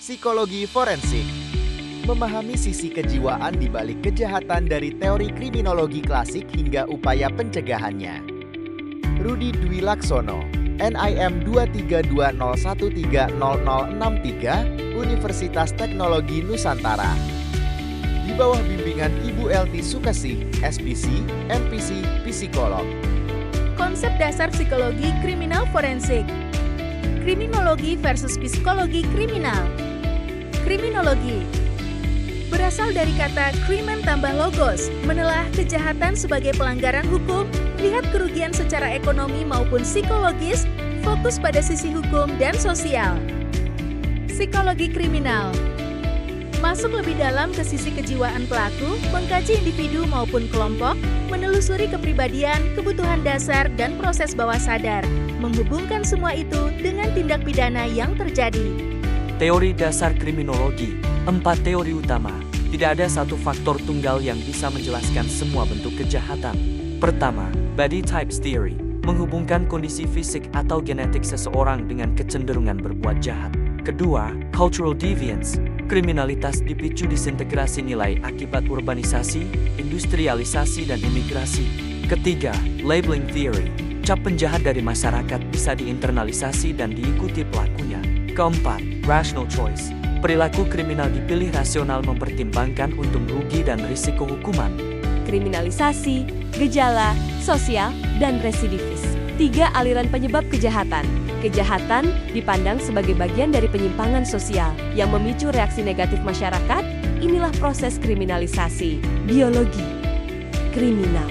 Psikologi forensik. Memahami sisi kejiwaan di balik kejahatan dari teori kriminologi klasik hingga upaya pencegahannya. Rudi Dwi Laksono, NIM 23201300063, Universitas Teknologi Nusantara. Di bawah bimbingan Ibu Elti Sukasih, SPC, MPC, Psikolog. Konsep dasar psikologi kriminal forensik. Kriminologi versus psikologi kriminal. Kriminologi berasal dari kata krimen tambah logos, menelah kejahatan sebagai pelanggaran hukum, lihat kerugian secara ekonomi maupun psikologis, fokus pada sisi hukum dan sosial. Psikologi kriminal masuk lebih dalam ke sisi kejiwaan pelaku, mengkaji individu maupun kelompok, menelusuri kepribadian, kebutuhan dasar, dan proses bawah sadar, menghubungkan semua itu dengan tindak pidana yang terjadi. Teori dasar kriminologi, 4 teori utama. Tidak ada satu faktor tunggal yang bisa menjelaskan semua bentuk kejahatan. Pertama, body types theory, menghubungkan kondisi fisik atau genetik seseorang dengan kecenderungan berbuat jahat. Kedua, cultural deviance, kriminalitas dipicu disintegrasi nilai akibat urbanisasi, industrialisasi, dan imigrasi. Ketiga, labeling theory, cap penjahat dari masyarakat bisa diinternalisasi dan diikuti pelakunya. Keempat, rational choice, perilaku kriminal dipilih rasional mempertimbangkan untung rugi dan risiko hukuman. Kriminalisasi, gejala, sosial, dan residivis. 3 aliran penyebab kejahatan. Kejahatan dipandang sebagai bagian dari penyimpangan sosial yang memicu reaksi negatif masyarakat. Inilah proses kriminalisasi. Biologi kriminal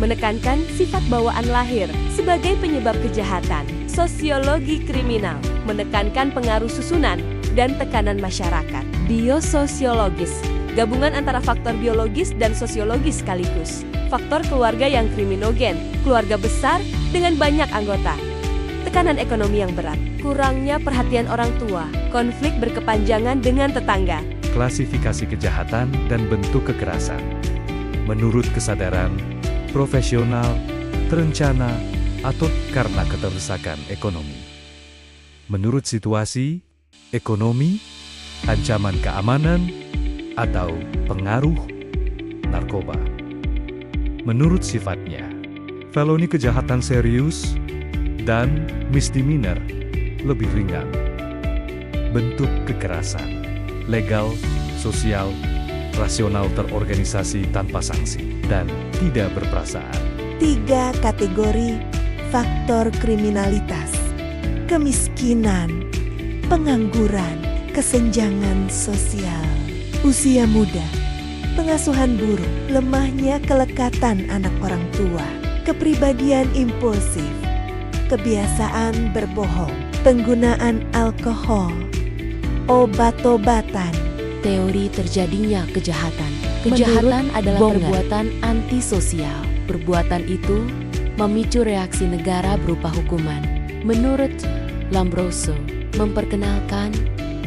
menekankan sifat bawaan lahir sebagai penyebab kejahatan. Sosiologi kriminal menekankan pengaruh susunan dan tekanan masyarakat. Biososiologis, gabungan antara faktor biologis dan sosiologis sekaligus. Faktor keluarga yang kriminogen, keluarga besar dengan banyak anggota. Tekanan ekonomi yang berat, kurangnya perhatian orang tua, konflik berkepanjangan dengan tetangga. Klasifikasi kejahatan dan bentuk kekerasan. Menurut kesadaran, profesional, terencana, atau karena keterdesakan ekonomi. Menurut situasi, ekonomi, ancaman keamanan, atau pengaruh narkoba. Menurut sifatnya, feloni kejahatan serius dan misdemeanor lebih ringan. Bentuk kekerasan, legal, sosial, rasional terorganisasi tanpa sanksi, dan tidak berperasaan. 3 kategori faktor kriminalitas: kemiskinan, pengangguran, kesenjangan sosial, usia muda, pengasuhan buruk, lemahnya kelekatan anak orang tua, kepribadian impulsif, kebiasaan berbohong, penggunaan alkohol, obat-obatan. Teori terjadinya kejahatan. Kejahatan adalah perbuatan antisosial. Perbuatan itu memicu reaksi negara berupa hukuman. Menurut Lombroso, memperkenalkan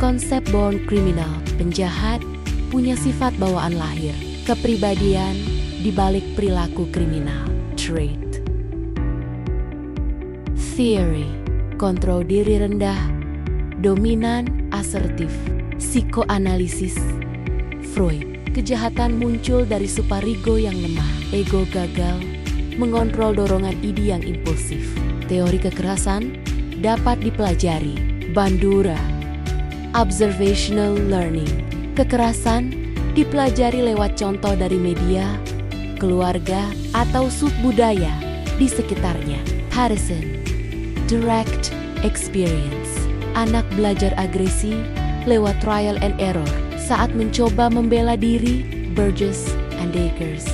konsep born criminal, penjahat punya sifat bawaan lahir, kepribadian di balik perilaku kriminal, trait. Theory, kontrol diri rendah, dominan, asertif, psikoanalisis. Freud, kejahatan muncul dari superego yang lemah, ego gagal, mengontrol dorongan ide yang impulsif. Teori kekerasan dapat dipelajari. Bandura, observational learning, kekerasan dipelajari lewat contoh dari media, keluarga, atau subbudaya di sekitarnya. Harrison, direct experience, anak belajar agresi lewat trial and error saat mencoba membela diri. Burgess and Akers,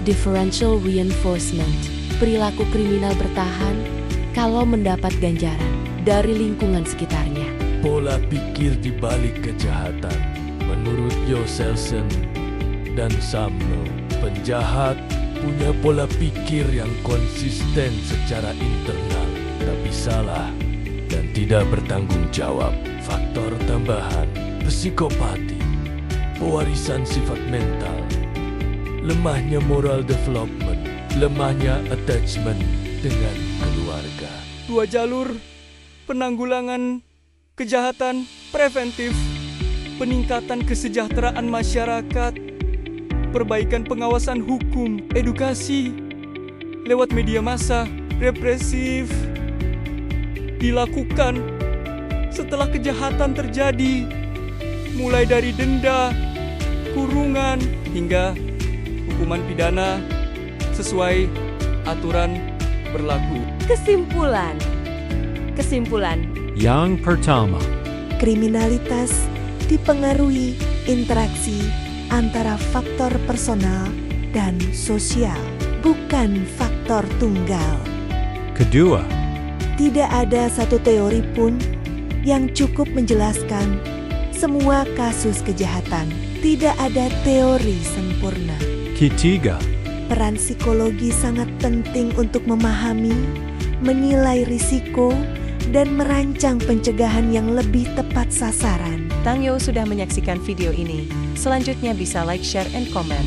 differential reinforcement, perilaku kriminal bertahan kalau mendapat ganjaran dari lingkungan sekitarnya. Pola pikir di balik kejahatan. Menurut Yoselson dan Sumner, penjahat punya pola pikir yang konsisten secara internal, tapi salah dan tidak bertanggung jawab. Faktor tambahan, psikopati, pewarisan sifat mental, lemahnya moral development, lemahnya attachment dengan keluarga. 2 jalur penanggulangan kejahatan preventif, peningkatan kesejahteraan masyarakat, perbaikan pengawasan hukum, edukasi, lewat media massa, represif, dilakukan setelah kejahatan terjadi, mulai dari denda, kurungan, hingga hukuman pidana sesuai aturan berlaku. Kesimpulan. Yang pertama, Kriminalitas dipengaruhi interaksi antara faktor personal dan sosial, bukan faktor tunggal. kedua, Tidak ada satu teori pun yang cukup menjelaskan semua kasus kejahatan. Tidak ada teori sempurna. ketiga, Peran psikologi sangat penting untuk memahami, menilai risiko, dan merancang pencegahan yang lebih tepat sasaran. Tangyo sudah menyaksikan video ini. Selanjutnya bisa like, share, and comment.